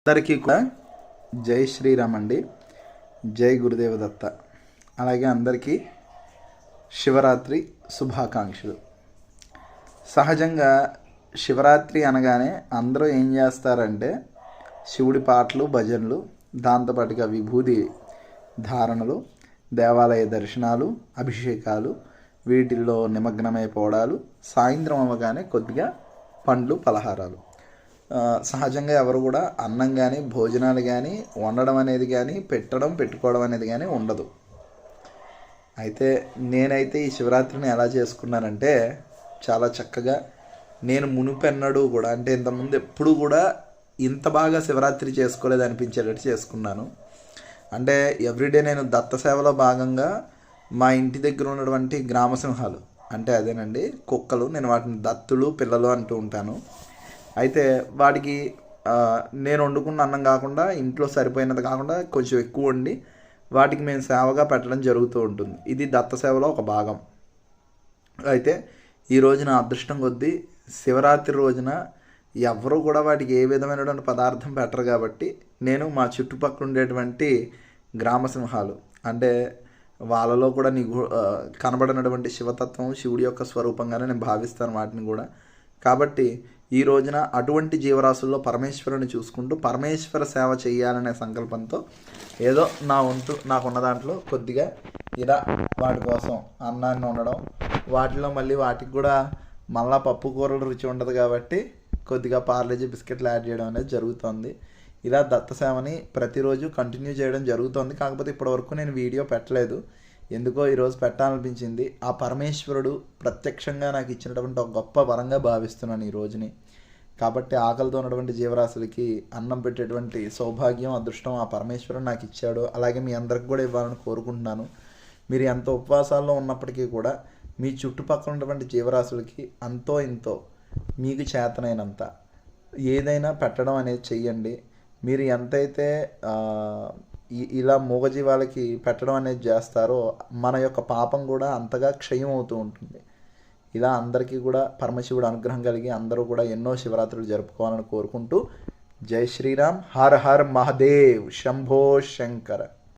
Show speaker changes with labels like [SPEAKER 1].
[SPEAKER 1] అందరికీ కూడా జై శ్రీరామ్ అండి. జై గురుదేవ దత్త. అలాగే అందరికీ శివరాత్రి శుభాకాంక్షలు. సహజంగా శివరాత్రి అనగానే అందరూ ఏం చేస్తారంటే శివుడి పాటలు, భజనలు, దాంతోపాటుగా విభూది ధారణలు, దేవాలయ దర్శనాలు, అభిషేకాలు, వీటిల్లో నిమగ్నమైపోవడాలు, సాయంత్రం అవ్వగానే కొద్దిగా పండ్లు, పలహారాలు. సహజంగా ఎవరు కూడా అన్నం కానీ, భోజనాలు కానీ వండడం అనేది కానీ, పెట్టుకోవడం అనేది కానీ ఉండదు. అయితే నేనైతే ఈ శివరాత్రిని ఎలా చేసుకున్నానంటే చాలా చక్కగా, నేను మునుపెన్నడూ కూడా అంటే ఇంతకుముందు ఎప్పుడు కూడా ఇంత బాగా శివరాత్రి చేసుకోలేదు అనిపించేటట్టు చేసుకున్నాను. అంటే ఎవ్రీడే నేను దత్త సేవలో భాగంగా మా ఇంటి దగ్గర ఉన్నటువంటి గ్రామసింహాలు, అంటే అదేనండి కుక్కలు, నేను వాటిని దత్తులు, పిల్లలు అంటూ ఉంటాను. అయితే వాటికి నేను వండుకున్న అన్నం కాకుండా, ఇంట్లో సరిపోయినది కాకుండా కొంచెం ఎక్కువ వండి వాటికి మేము సేవగా పెట్టడం జరుగుతూ ఉంటుంది. ఇది దత్త సేవలో ఒక భాగం. అయితే ఈ రోజున అదృష్టం కొద్దీ శివరాత్రి రోజున ఎవరు కూడా వాటికి ఏ విధమైనటువంటి పదార్థం పెట్టరు కాబట్టి నేను మా చుట్టుపక్కల ఉండేటువంటి గ్రామసింహాలు, అంటే వాళ్ళలో కూడా నీకు కనబడినటువంటి శివతత్వం, శివుడి యొక్క స్వరూపంగానే నేను భావిస్తాను వాటిని కూడా. కాబట్టి ఈ రోజున అటువంటి జీవరాశుల్లో పరమేశ్వరుని చూసుకుంటూ పరమేశ్వర సేవ చేయాలనే సంకల్పంతో ఏదో నా వంతు నాకున్న దాంట్లో కొద్దిగా ఇలా వాటి కోసం అన్నాన్ని వండడం, వాటిలో మళ్ళీ వాటికి కూడా మళ్ళా పప్పు కూరలు రుచి ఉండదు కాబట్టి కొద్దిగా పార్లేజీ బిస్కెట్లు యాడ్ చేయడం అనేది జరుగుతుంది. ఇలా దత్త సేవని ప్రతిరోజు కంటిన్యూ చేయడం జరుగుతుంది. కాకపోతే ఇప్పటివరకు నేను వీడియో పెట్టలేదు, ఎందుకో ఈరోజు పెట్టాలనిపించింది. ఆ పరమేశ్వరుడు ప్రత్యక్షంగా నాకు ఇచ్చినటువంటి ఒక గొప్ప వరంగా భావిస్తున్నాను ఈ రోజుని. కాబట్టి ఆకలితో ఉన్నటువంటి జీవరాశులకి అన్నం పెట్టేటువంటి సౌభాగ్యం, అదృష్టం ఆ పరమేశ్వరుడు నాకు ఇచ్చాడు. అలాగే మీ అందరికి కూడా ఇవ్వాలని కోరుకుంటున్నాను. మీరు ఎంత ఉపవాసాల్లో ఉన్నప్పటికీ కూడా మీ చుట్టుపక్కల ఉన్నటువంటి జీవరాశులకి అంతో ఇంతో మీకు చేతనైనంత ఏదైనా పెట్టడం అనేది చెయ్యండి. మీరు ఎంతైతే ఇలా మూగజీవాలకి పెట్టడం అనేది చేస్తారో మన యొక్క పాపం కూడా అంతగా క్షయం అవుతూ ఉంటుంది. ఇలా అందరికీ కూడా పరమశివుడు అనుగ్రహం కలిగి అందరూ కూడా ఎన్నో శివరాత్రులు జరుపుకోవాలని కోరుకుంటూ జై శ్రీరామ్. హర హర్ మహాదేవ్. శంభో శంకర.